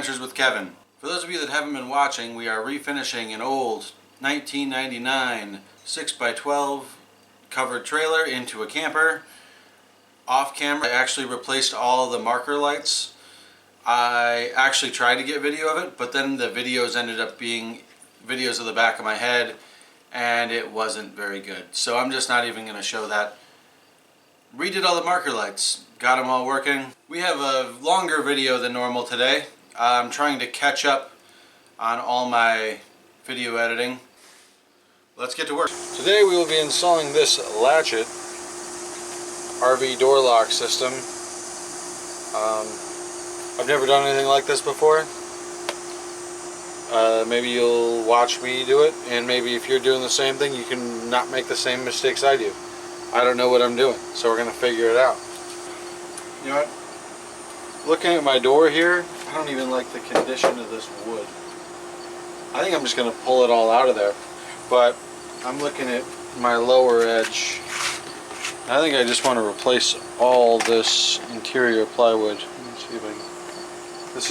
Adventures with Kevin. For those of you that haven't been watching, we are refinishing an old 1999 6x12 covered trailer into a camper. Off camera, I actually replaced all the marker lights. I actually tried to get video of it, but then the videos ended up being videos of the back of my head, and it wasn't very good. So I'm just not even going to show that. Redid all the marker lights, got them all working. We have a longer video than normal today. I'm trying to catch up on all my video editing. Let's get to work. Today we will be installing this latchet RV door lock system. I've never done anything like this before. Maybe you'll watch me do it, and maybe if you're doing the same thing, you can not make the same mistakes I do. I don't know what I'm doing, so we're going to figure it out. You know what? Looking at my door here, I don't even like the condition of this wood. I think I'm just going to pull it all out of there. But I'm looking at my lower edge. I think I just want to replace all this interior plywood. Let me see if I can. This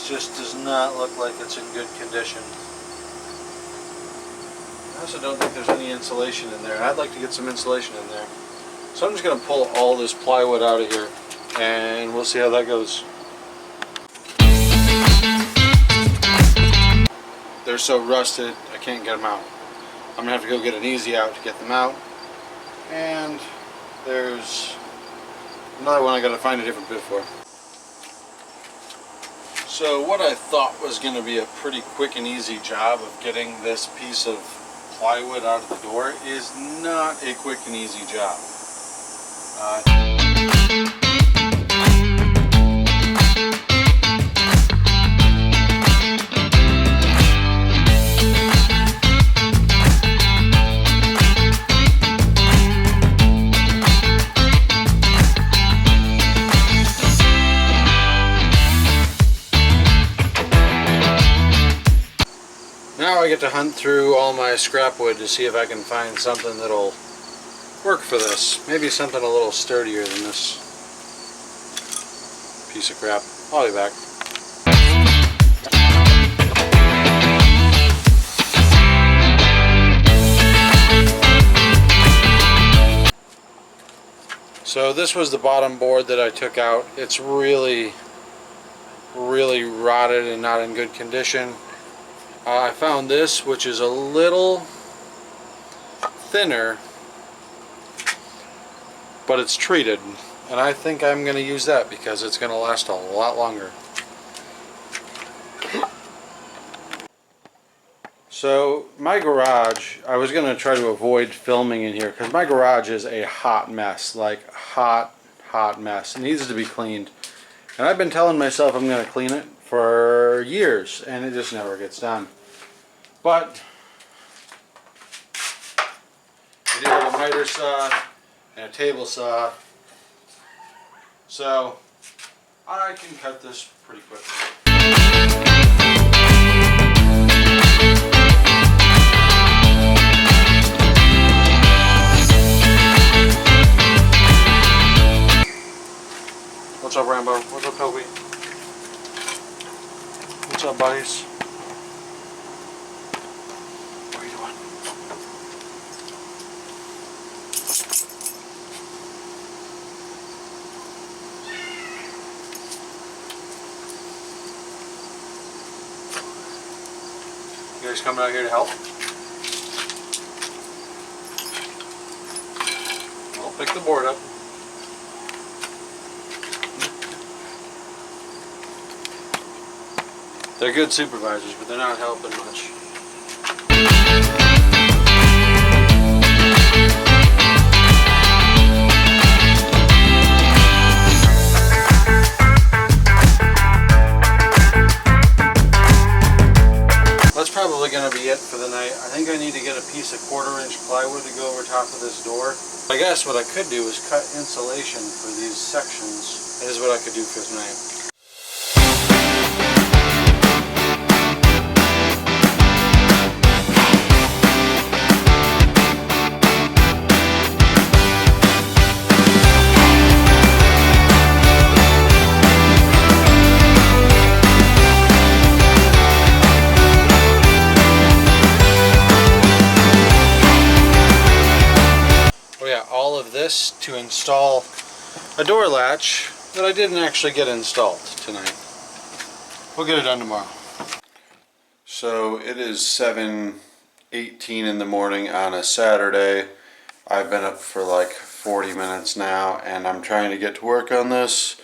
just does not look like it's in good condition. I also don't think there's any insulation in there. I'd like to get some insulation in there. So I'm just going to pull all this plywood out of here, and we'll see how that goes. They're so rusted, I can't get them out. I'm going to have to go get an easy out to get them out. And there's another one I got to find a different bit for. So what I thought was going to be a pretty quick and easy job of getting this piece of plywood out of the door is not a quick and easy job. Now I get to hunt through all my scrap wood to see if I can find something that'll work for this. Maybe something a little sturdier than this piece of crap. I'll be back. So this was the bottom board that I took out. It's really rotted and not in good condition. I found this, which is a little thinner, but it's treated, and I think I'm going to use that because it's going to last a lot longer. So my garage, I was going to try to avoid filming in here because my garage is a hot mess, like hot mess. It needs to be cleaned, and I've been telling myself I'm going to clean it for years, and it just never gets done. But I do have a miter saw and a table saw, so I can cut this pretty quickly. What's up, Rambo? What's up, Toby? What's up, buddies? You guys coming out here to help? I'll pick the board up. They're good supervisors, but they're not helping much. That's probably going to be it for the night. I think I need to get a piece of 1/4-inch plywood to go over top of this door. I guess what I could do is cut insulation for these sections. That is what I could do for tonight. this to install a door latch that I didn't actually get installed tonight. We'll get it done tomorrow. So it is 7:18 in the morning on a Saturday. I've been up for like 40 minutes now and I'm trying to get to work on this.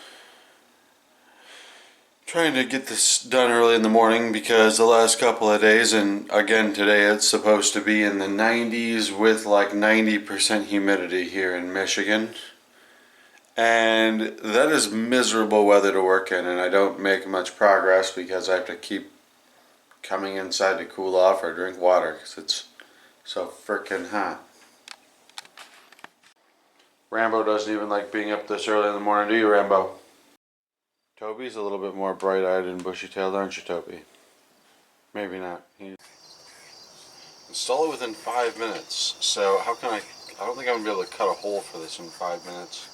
Trying to get this done early in the morning because the last couple of days, and again today, it's supposed to be in the 90s with like 90% humidity here in Michigan. And that is miserable weather to work in, and I don't make much progress because I have to keep coming inside to cool off or drink water because it's so frickin' hot. Rambo doesn't even like being up this early in the morning, do you, Rambo? Toby's a little bit more bright-eyed and bushy-tailed, aren't you, Toby? Maybe not. Install it within 5 minutes. So how can I don't think I'm going to be able to cut a hole for this in 5 minutes.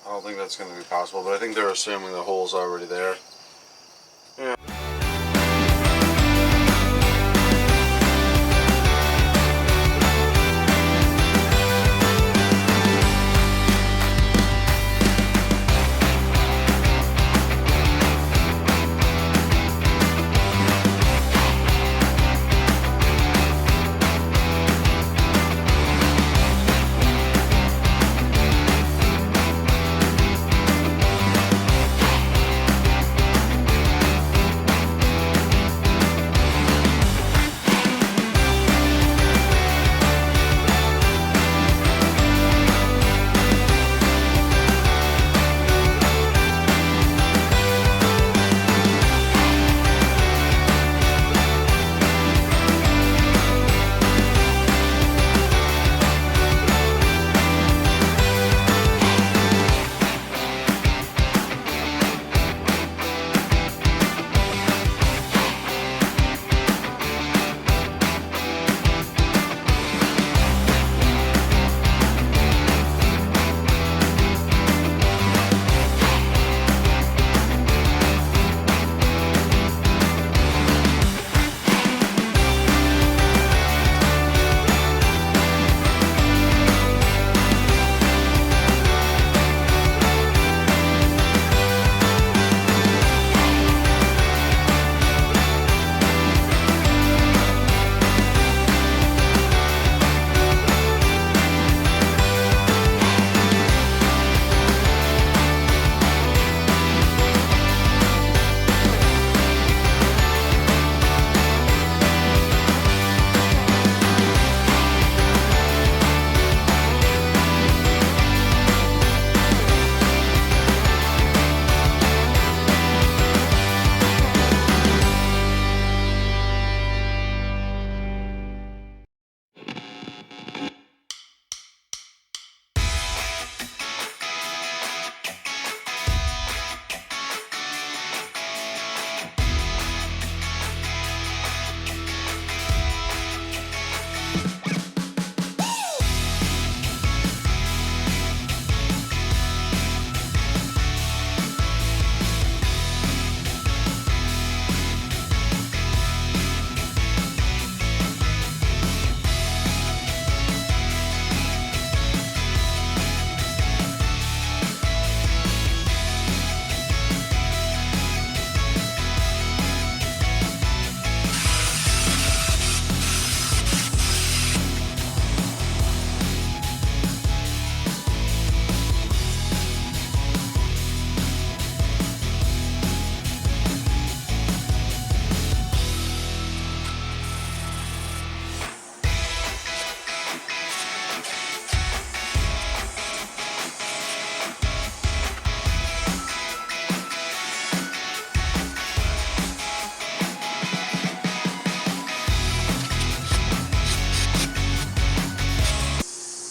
I don't think that's going to be possible, but I think they're assuming the hole's already there. Yeah.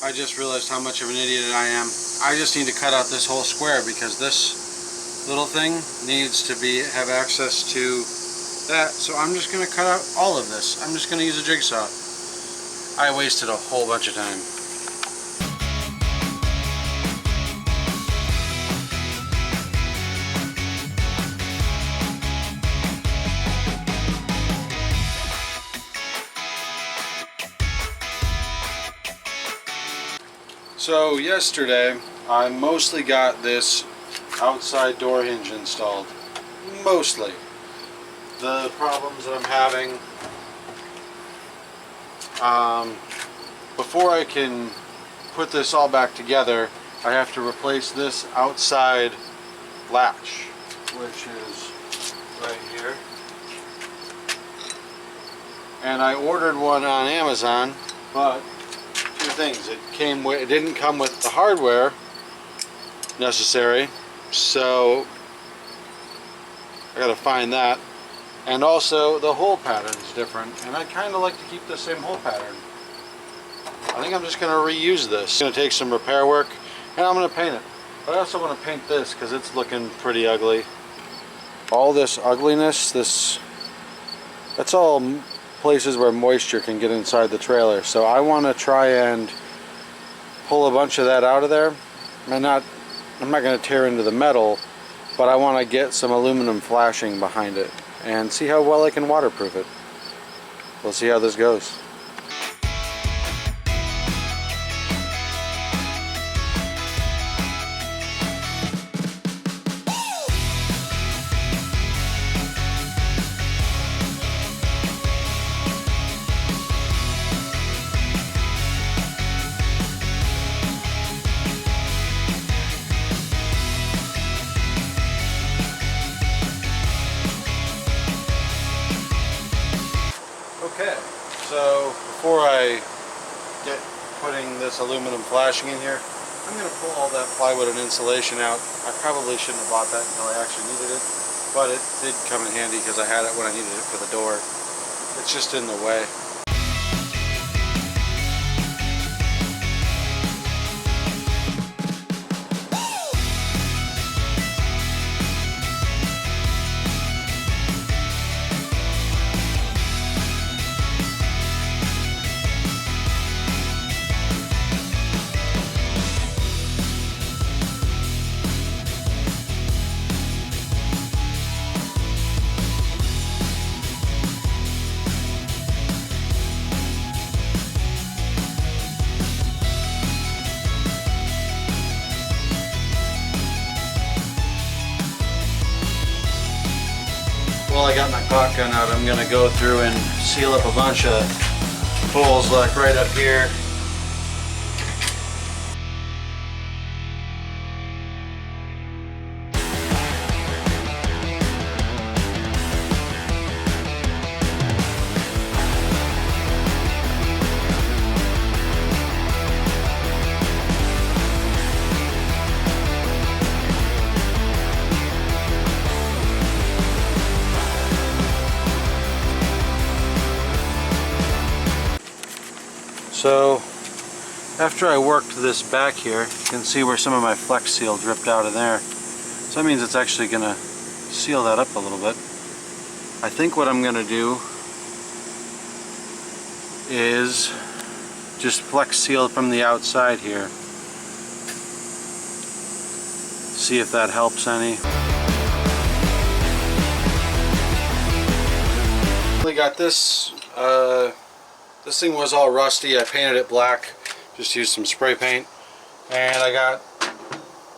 I just realized how much of an idiot I am. I just need to cut out this whole square because this little thing needs to have access to that. So I'm just going to cut out all of this. I'm just going to use a jigsaw. I wasted a whole bunch of time. So yesterday I mostly got this outside door hinge installed. Mostly. The problems that I'm having, before I can put this all back together, I have to replace this outside latch, which is right here. And I ordered one on Amazon, but two things. It didn't come with the hardware necessary, so I gotta find that. And also the hole pattern is different, and I kind of like to keep the same hole pattern. I think I'm just going to reuse this. It's going to take some repair work, and I'm going to paint it. But I also want to paint this because it's looking pretty ugly. All this ugliness, that's all places where moisture can get inside the trailer. So I want to try and pull a bunch of that out of there. I'm not going to tear into the metal, but I want to get some aluminum flashing behind it and see how well I can waterproof it. We'll see how this goes. Okay, so before I get putting this aluminum flashing in here, I'm going to pull all that plywood and insulation out. I probably shouldn't have bought that until I actually needed it, but it did come in handy because I had it when I needed it for the door. It's just in the way. While I got my caulk gun out, I'm going to go through and seal up a bunch of holes like right up here. So after I worked this back here, you can see where some of my Flex Seal dripped out of there. So that means it's actually going to seal that up a little bit. I think what I'm going to do is just Flex Seal from the outside here. See if that helps any. We got this. This thing was all rusty. I painted it black, just used some spray paint, and I got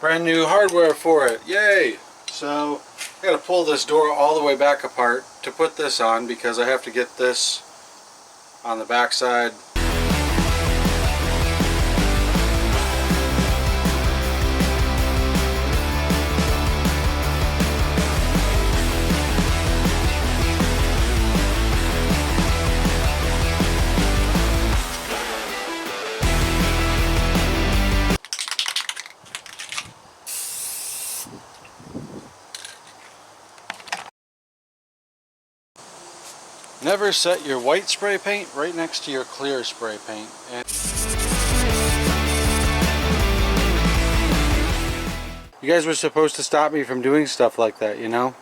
brand new hardware for it. Yay! So I gotta pull this door all the way back apart to put this on because I have to get this on the back side. Never set your white spray paint right next to your clear spray paint. And you guys were supposed to stop me from doing stuff like that, you know?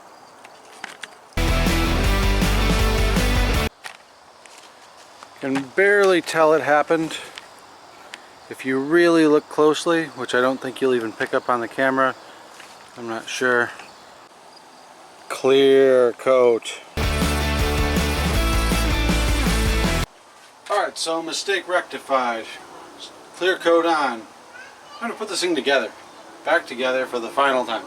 You can barely tell it happened. If you really look closely, which I don't think you'll even pick up on the camera, I'm not sure. Clear coat. Alright, so mistake rectified. Clear coat on. I'm going to put this thing together, back together for the final time.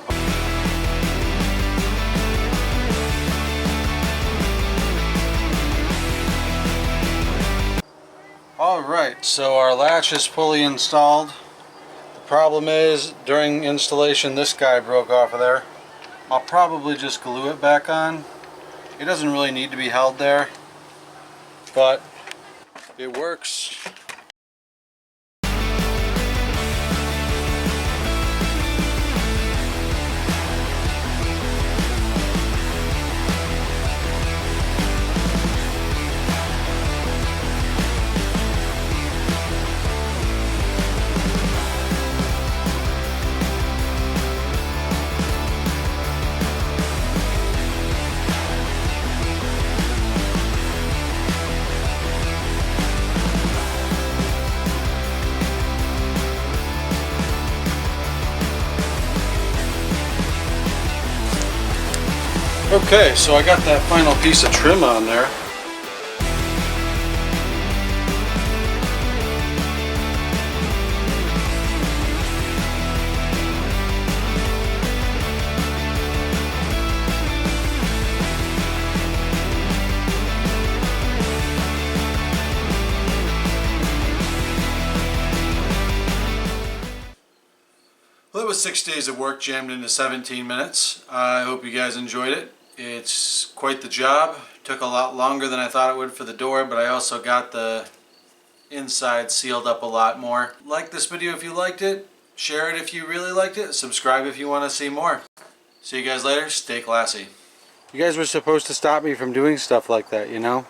Alright, so our latch is fully installed. The problem is, during installation this guy broke off of there. I'll probably just glue it back on. It doesn't really need to be held there, but it works. Okay, so I got that final piece of trim on there. Well, it was 6 days of work jammed into 17 minutes. I hope you guys enjoyed it. It's quite the job. Took a lot longer than I thought it would for the door, but I also got the inside sealed up a lot more. Like this video if you liked it. Share it if you really liked it. Subscribe if you want to see more. See you guys later. Stay classy. You guys were supposed to stop me from doing stuff like that, you know?